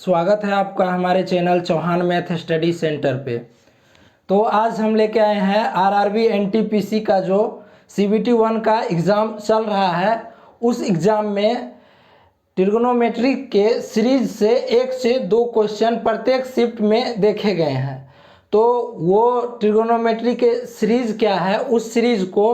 स्वागत है आपका हमारे channel Chauhan math study centre पे। तो आज हम लेके आए हैं आरआरबी एनटीपीसी का जो सीबीटी 1 का एग्ज़ाम चल रहा है, उस एग्ज़ाम में ट्रिग्नोमेट्री के सीरीज से 1 से 2 क्वेश्चन प्रत्येक शिफ्ट में देखे गए हैं। तो वो ट्रिग्नोमेट्री के सीरीज क्या है, उस सीरीज को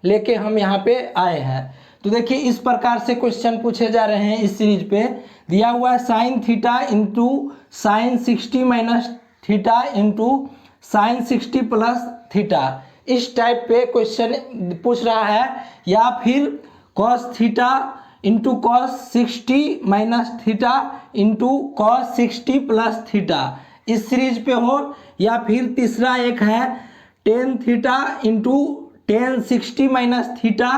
लेके हम यहाँ पे आए हैं। तो देखिए इस प्रकार से क्वेश्चन पूछे जा रहे हैं। इस सीरीज पे दिया हुआ है sine theta into sine 60 minus theta into sine 60 plus theta, इस टाइप पे क्वेश्चन पूछ रहा है। या फिर cos theta into cos 60 minus theta into cos 60 plus theta, इस सीरीज पे हो। या फिर तीसरा एक है tan theta into tan 60 minus theta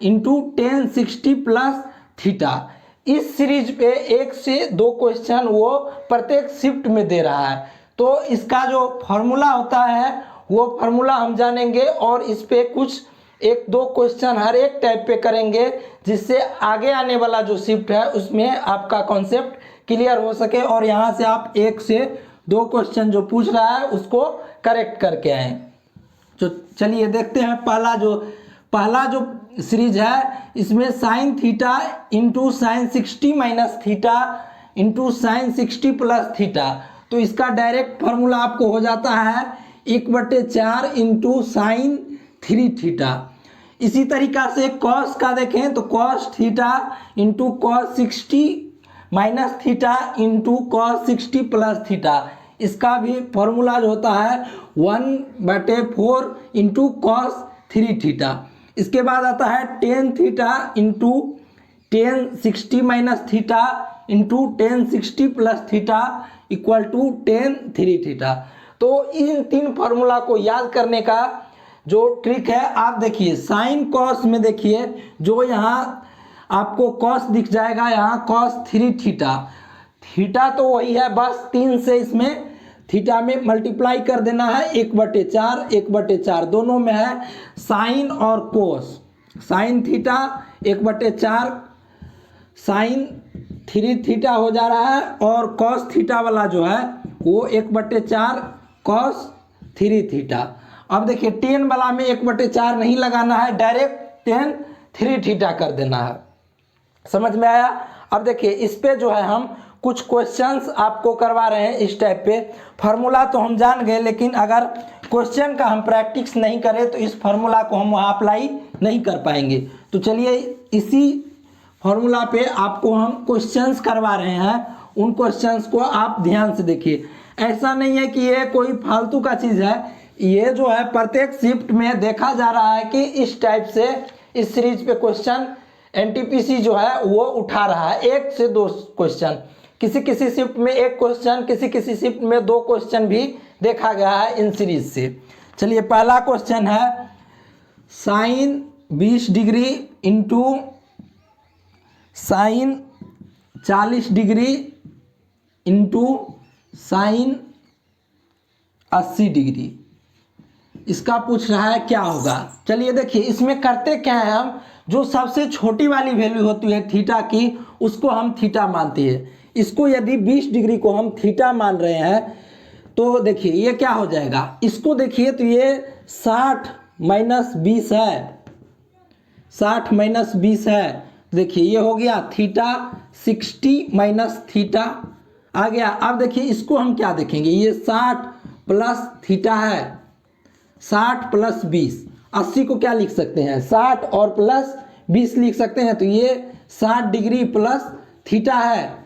into tan 60 plus theta, इस सीरीज पे 1 से 2 क्वेश्चन वो प्रत्येक शिफ्ट में दे रहा है। तो इसका जो फॉर्मूला होता है वो फार्मूला हम जानेंगे और इस पे कुछ 1-2 क्वेश्चन हर एक टाइप पे करेंगे, जिससे आगे आने वाला जो शिफ्ट है उसमें आपका कॉन्सेप्ट क्लियर हो सके और यहाँ से आप 1 से 2 क्वेश्चन जो पूछ रहा है उसको करेक्ट करके आएँ। तो चलिए देखते हैं पहला जो सीरीज है, इसमें sine theta into sine 60 minus theta into sine 60 plus theta. तो इसका डायरेक्ट फार्मूला आपको हो जाता है 1/4 इंटू साइन 3 थीटा। इसी तरीका से कॉस का देखें तो cos theta into cos 60 minus theta into cos 60 plus theta, इसका भी फॉर्मूला जो होता है 1/4 इंटू कॉस 3 थीटा। इसके बाद आता है tan theta into tan 60 minus theta into tan 60 plus theta equal to tan 3 theta. तो इन 3 फार्मूला को याद करने का जो ट्रिक है, आप देखिए साइन कॉस में देखिए जो यहाँ आपको कॉस दिख जाएगा, यहाँ कॉस 3 थीटा, थीटा तो वही है, बस 3 से इसमें थीटा में मल्टीप्लाई कर देना है। 1/4 दोनों में है साइन और कोस। साइन थीटा 1/4 साइन 3 थीटा हो जा रहा है और कॉस थीटा वाला जो है वो 1/4 कॉस 3 थीटा। अब देखिए टेन वाला में 1/4 नहीं लगाना है, डायरेक्ट टेन 3 थीटा कर देना है। समझ में आया? अब देखिए इस पे जो है हम कुछ क्वेश्चंस आपको करवा रहे हैं इस टाइप पे। फार्मूला तो हम जान गए, लेकिन अगर क्वेश्चन का हम प्रैक्टिस नहीं करें तो इस फार्मूला को हम वहाँ अप्लाई नहीं कर पाएंगे। तो चलिए इसी फार्मूला पे आपको हम क्वेश्चंस करवा रहे हैं, उन क्वेश्चंस को आप ध्यान से देखिए। ऐसा नहीं है कि ये कोई फालतू का चीज़ है, ये जो है प्रत्येक शिफ्ट में देखा जा रहा है कि इस टाइप से इस सीरीज पे क्वेश्चन एनटीपीसी जो है वो उठा रहा है। 1 से 2 क्वेश्चन, किसी शिफ्ट में 1 क्वेश्चन, किसी शिफ्ट में 2 क्वेश्चन भी देखा गया है इन सीरीज से। चलिए पहला क्वेश्चन है sine 20 degree into sine 40 degree into sine 80 degree, इसका पूछ रहा है क्या होगा। चलिए देखिए इसमें करते क्या है, हम जो सबसे छोटी वाली वैल्यू होती है थीटा की उसको हम थीटा मानते हैं। इसको यदि 20 डिग्री को हम थीटा मान रहे हैं तो देखिए ये क्या हो जाएगा, इसको देखिए तो ये 60 माइनस 20 है, 60 माइनस 20 है। देखिए ये हो गया थीटा 60 माइनस थीटा आ गया। अब देखिए इसको हम क्या देखेंगे, ये 60 प्लस थीटा है, 60 प्लस 20, 80 को क्या लिख सकते हैं 60 और प्लस 20 लिख सकते हैं। तो ये 60 डिग्री प्लस थीटा है।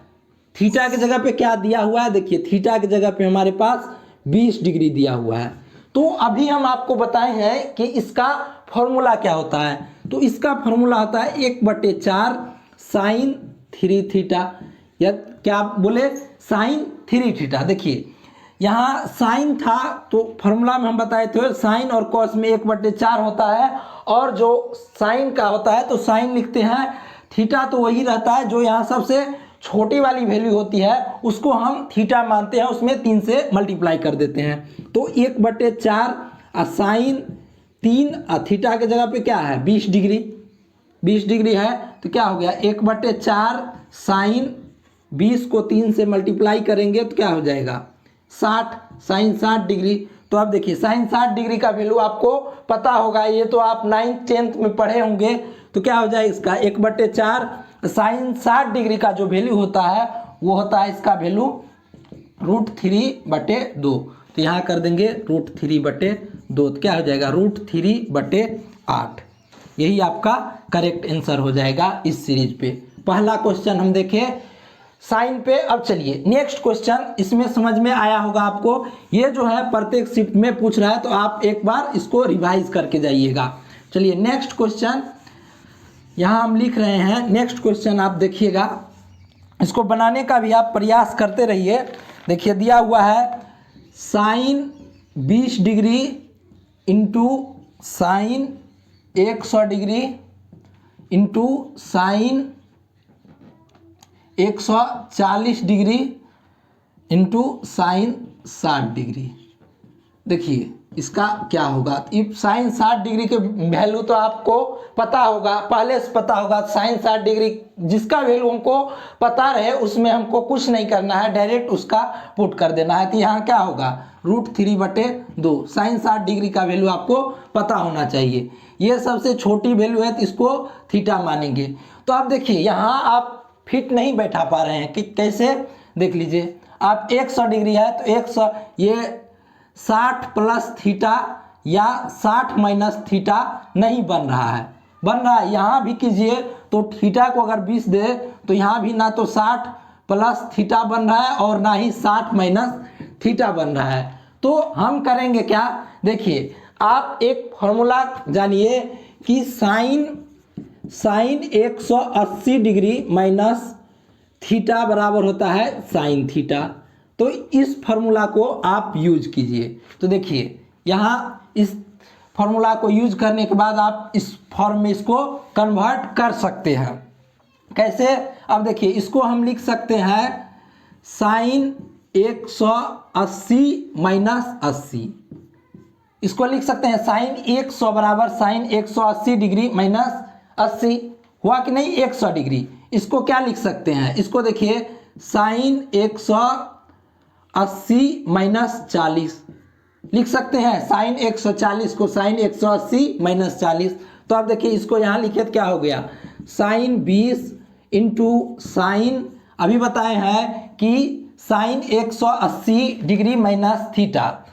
थीटा की जगह पे क्या दिया हुआ है, देखिए थीटा की जगह पे हमारे पास 20 डिग्री दिया हुआ है। तो अभी हम आपको बताए हैं कि इसका फॉर्मूला क्या होता है। तो इसका फॉर्मूला होता है 1/4 साइन 3 थीटा, या क्या बोले साइन 3 थीटा। देखिए यहाँ साइन था तो फार्मूला में हम बताए थे साइन और कॉस में 1/4 होता है, और जो साइन का होता है तो साइन लिखते हैं, थीटा तो वही रहता है जो यहाँ सबसे छोटी वाली वैल्यू होती है उसको हम थीटा मानते हैं, उसमें 3 से मल्टीप्लाई कर देते हैं। तो 1/4 साइन 3 थीटा के जगह पे क्या है 20 डिग्री, 20 डिग्री है तो क्या हो गया 1/4 साइन 20 को 3 से मल्टीप्लाई करेंगे तो क्या हो जाएगा 60, साइन 60 डिग्री। तो अब देखिए साइन 60 डिग्री का वैल्यू आपको पता होगा, ये तो आप 9th 10th में पढ़े होंगे। तो क्या हो जाएगा इसका 1/4 साइन 60 डिग्री का जो वैल्यू होता है वो होता है इसका वैल्यू √3/2। तो यहाँ कर देंगे √3/2, तो क्या हो जाएगा √3/8। यही आपका करेक्ट आंसर हो जाएगा इस सीरीज पे। पहला क्वेश्चन हम देखें साइन पे। अब चलिए नेक्स्ट क्वेश्चन, इसमें समझ में आया होगा आपको। ये जो है प्रत्येक शिफ्ट में पूछ रहा है, तो आप एक बार इसको रिवाइज करके जाइएगा। चलिए नेक्स्ट क्वेश्चन यहाँ हम लिख रहे हैं। नेक्स्ट क्वेश्चन आप देखिएगा, इसको बनाने का भी आप प्रयास करते रहिए। देखिए दिया हुआ है sine 20 degree into sine 100 degree into sine 140 degree into sine 60 degree. देखिए इसका क्या होगा। इफ साइन 60 डिग्री के वैल्यू तो आपको पता होगा, पहले से पता होगा। साइन 60 डिग्री जिसका वैल्यू हमको पता रहे उसमें हमको कुछ नहीं करना है, डायरेक्ट उसका पुट कर देना है। तो यहाँ क्या होगा √3/2। साइन 60 डिग्री का वैल्यू आपको पता होना चाहिए। ये सबसे छोटी वैल्यू है तो इसको थीटा मानेंगे। तो आप देखिए यहाँ आप फिट नहीं बैठा पा रहे हैं कि कैसे, देख लीजिए। आप 100 डिग्री है तो 100 ये 60 प्लस थीटा या 60 माइनस थीटा नहीं बन रहा है, बन रहा है यहाँ भी कीजिए तो थीटा को अगर 20 दे तो यहाँ भी ना तो 60 प्लस थीटा बन रहा है और ना ही 60 माइनस थीटा बन रहा है। तो हम करेंगे क्या, देखिए आप एक फॉर्मूला जानिए कि साइन 180 डिग्री माइनस थीटा बराबर होता है साइन थीटा। तो इस फॉर्मूला को आप यूज कीजिए। तो देखिए यहाँ इस फॉर्मूला को यूज करने के बाद आप इस फॉर्म में इसको कन्वर्ट कर सकते हैं। कैसे, अब देखिए इसको हम लिख सकते हैं साइन 180 माइनस 80। इसको लिख सकते हैं साइन 100 बराबर साइन 180 डिग्री माइनस 80। हुआ कि नहीं 100 डिग्री। इसको क्या लिख सकते हैं, इसको देखिए साइन 180 माइनस 40 लिख सकते हैं। साइन 140 को साइन 180 माइनस 40। तो आप देखिए इसको यहाँ लिखे तो क्या हो गया साइन 20 इंटू साइन, अभी बताए हैं कि sine 180 degree minus theta,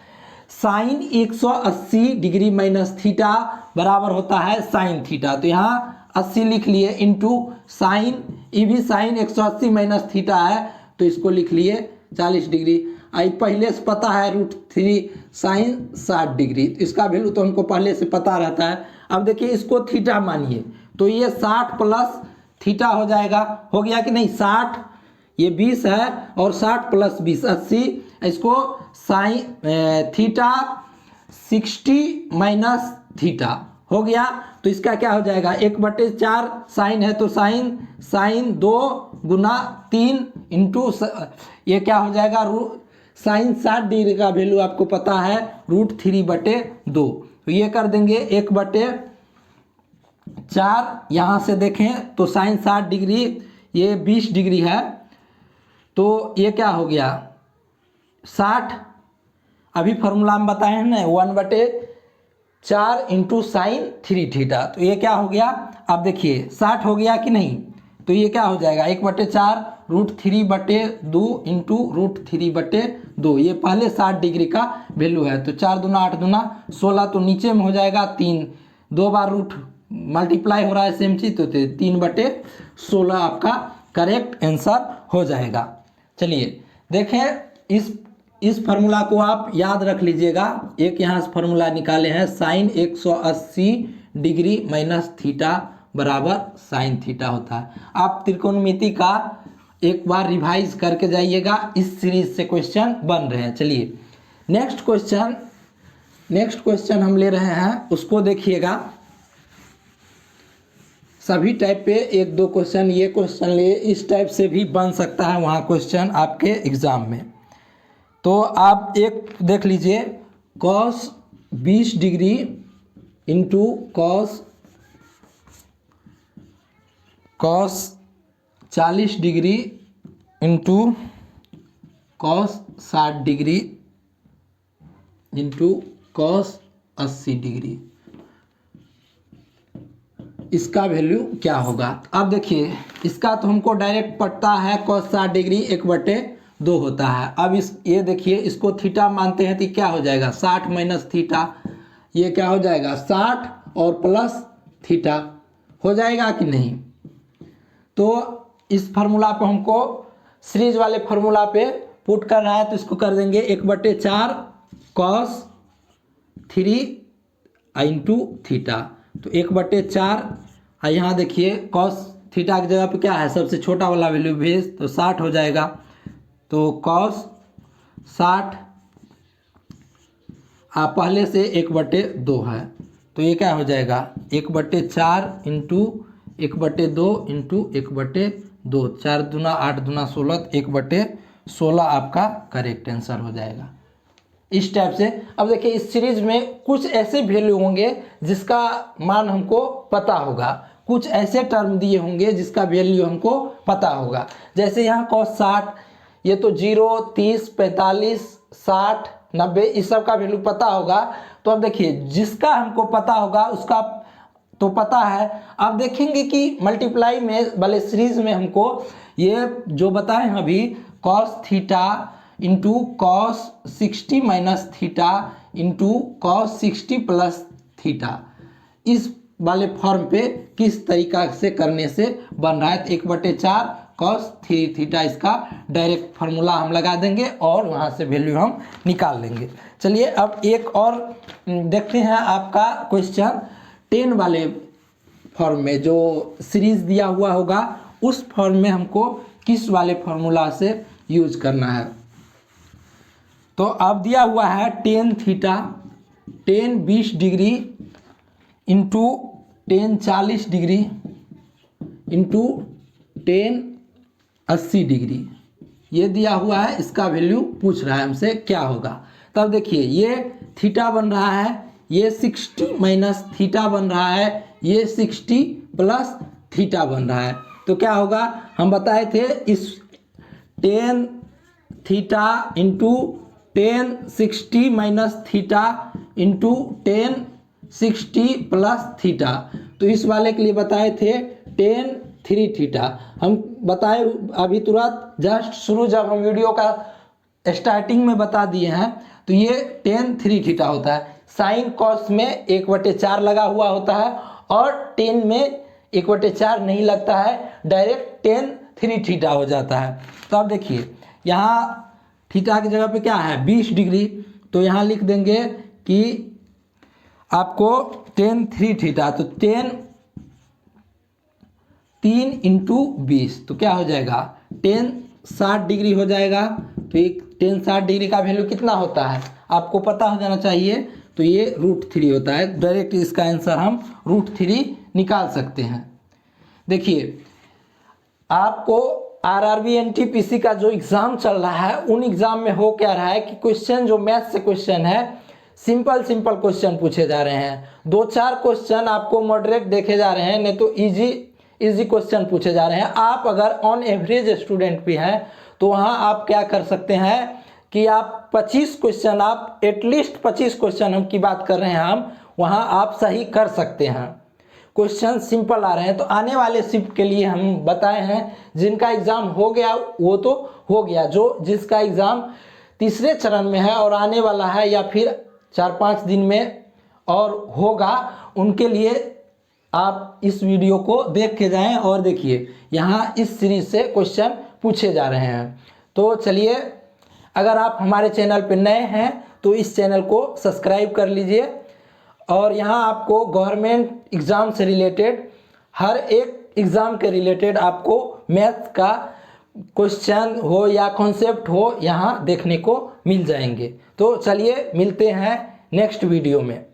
sine 180 degree minus theta बराबर होता है साइन थीटा। तो यहाँ 80 लिख लिए इंटू साइन, ये भी साइन 180 माइनस थीटा है तो इसको लिख लिए 40 डिग्री। आई पहले से पता है √3 साइन 60 डिग्री, तो इसका वैल्यू तो हमको पहले से पता रहता है। अब देखिए इसको थीटा मानिए तो ये 60 प्लस थीटा हो जाएगा। हो गया कि नहीं, 60 ये 20 है और 60 प्लस 20 80। इसको साइन थीटा 60 माइनस थीटा हो गया। तो इसका क्या हो जाएगा 1/4 साइन है तो साइन 2 गुना 3 इंटू ये क्या हो जाएगा साइन 60 डिग्री का वैल्यू आपको पता है √3/2। तो ये कर देंगे 1/4। यहाँ से देखें तो साइन 60 डिग्री ये 20 डिग्री है तो ये क्या हो गया 60। अभी फॉर्मूला में बताए हैं ना 1/4 इंटू साइन 3 थीटा। तो ये क्या हो गया, अब देखिए 60 हो गया कि नहीं। तो ये क्या हो जाएगा 1/4 √3/2 इंटू √3/2। ये पहले 60 डिग्री का वैल्यू है तो 4 दूना 8 दूना 16, तो नीचे में हो जाएगा 3, 2 बार रूट मल्टीप्लाई हो रहा है सेम चीज, तो 3/16 आपका करेक्ट आंसर हो जाएगा। चलिए देखें इस फार्मूला को आप याद रख लीजिएगा। एक यहाँ से फार्मूला निकाले हैं साइन 180 डिग्री माइनस थीटा बराबर साइन थीटा होता है। आप त्रिकोणमिति का एक बार रिवाइज करके जाइएगा, इस सीरीज से क्वेश्चन बन रहे हैं। चलिए नेक्स्ट क्वेश्चन हम ले रहे हैं, उसको देखिएगा। सभी टाइप पे 1-2 क्वेश्चन, ये क्वेश्चन ले, इस टाइप से भी बन सकता है वहाँ क्वेश्चन आपके एग्जाम में। तो आप एक देख लीजिए cos 20 degree into cos 40 degree into cos 60 degree into cos 80 degree, इसका वैल्यू क्या होगा। अब देखिए इसका तो हमको डायरेक्ट पड़ता है cos 60 डिग्री 1/2 होता है। अब ये देखिए इसको थीटा मानते हैं तो क्या हो जाएगा 60 माइनस थीटा, ये क्या हो जाएगा 60 और प्लस थीटा हो जाएगा कि नहीं। तो इस फार्मूला को हमको सीरीज वाले फार्मूला पे पुट कर रहा है तो इसको कर देंगे 1/4 cos 3 इंटू थीटा, तो 1/4 यहाँ देखिए cos थीटा की जगह पे क्या है सबसे छोटा वाला वैल्यू भेज तो 60 हो जाएगा, तो cos 60 पहले से 1/2 है तो ये क्या हो जाएगा 1/4 इंटू 1/2 इंटू 1/2, 4 दूना 8 दूना 16, 1/16 आपका करेक्ट आंसर हो जाएगा इस टाइप से। अब देखिए इस सीरीज में कुछ ऐसे वैल्यू होंगे जिसका मान हमको पता होगा, कुछ ऐसे टर्म दिए होंगे जिसका वैल्यू हमको पता होगा। जैसे यहाँ cos 60 ये तो 0, 30, 45, 60, 90 इस सब का वैल्यू पता होगा। तो अब देखिए जिसका हमको पता होगा उसका तो पता है। अब देखेंगे कि मल्टीप्लाई में वाले सीरीज में हमको ये जो बताए हैं अभी cos theta into cos 60 minus theta into cos 60 plus theta, इस वाले फॉर्म पे किस तरीका से करने से बन रहा है। 1/4 कॉस 3 थीटा इसका डायरेक्ट फार्मूला हम लगा देंगे और वहाँ से वैल्यू हम निकाल लेंगे। चलिए अब एक और देखते हैं आपका क्वेश्चन 10 वाले फॉर्म में जो सीरीज दिया हुआ होगा उस फॉर्म में हमको किस वाले फार्मूला से यूज करना है। तो अब दिया हुआ है tan theta tan 20 degree into tan 40 degree into tan 80 degree, ये दिया हुआ है, इसका वैल्यू पूछ रहा है हमसे क्या होगा। तब देखिए ये थीटा बन रहा है, ये 60 माइनस थीटा बन रहा है, ये 60 प्लस थीटा बन रहा है। तो क्या होगा हम बताए थे इस tan theta into tan 60 minus theta into tan 60 plus theta, तो इस वाले के लिए बताए थे tan 3 थीटा। हम बताए अभी तुरंत जस्ट शुरू जब हम वीडियो का स्टार्टिंग में बता दिए हैं तो ये tan 3 थीटा होता है। साइन कॉस में 1/4 लगा हुआ होता है और tan में 1/4 नहीं लगता है, डायरेक्ट tan 3 थीटा हो जाता है। तो अब देखिए यहाँ थीटा की जगह पे क्या है 20 डिग्री, तो यहाँ लिख देंगे कि आपको tan 3 थीटा, तो tan 3 इंटू 20 तो क्या हो जाएगा tan 60 डिग्री हो जाएगा। तो एक tan 60 डिग्री का वैल्यू कितना होता है आपको पता हो जाना चाहिए, तो ये √3 होता है। डायरेक्ट इसका आंसर हम √3 निकाल सकते हैं। देखिए आपको आरआरबी एनटीपीसी का जो एग्ज़ाम चल रहा है उन एग्ज़ाम में हो क्या रहा है कि क्वेश्चन जो मैथ से क्वेश्चन है सिंपल क्वेश्चन पूछे जा रहे हैं, 2-4 क्वेश्चन आपको मॉडरेट देखे जा रहे हैं, नहीं तो इजी क्वेश्चन पूछे जा रहे हैं। आप अगर ऑन एवरेज स्टूडेंट भी हैं तो वहाँ आप क्या कर सकते हैं कि आप 25 क्वेश्चन, आप एटलीस्ट 25 क्वेश्चन हम की बात कर रहे हैं, हम वहाँ आप सही कर सकते हैं। क्वेश्चन सिंपल आ रहे हैं। तो आने वाले शिफ्ट के लिए हम बताए हैं जिनका एग्ज़ाम हो गया वो तो हो गया, जो जिसका एग्ज़ाम तीसरे चरण में है और आने वाला है या फिर 4-5 दिन में और होगा, उनके लिए आप इस वीडियो को देख के जाएं और देखिए यहाँ इस सीरीज से क्वेश्चन पूछे जा रहे हैं। तो चलिए अगर आप हमारे चैनल पर नए हैं तो इस चैनल को सब्सक्राइब कर लीजिए और यहाँ आपको गवर्नमेंट एग्ज़ाम से रिलेटेड हर एक एग्ज़ाम के रिलेटेड आपको मैथ का क्वेश्चन हो या कॉन्सेप्ट हो यहाँ देखने को मिल जाएंगे। तो चलिए मिलते हैं नेक्स्ट वीडियो में।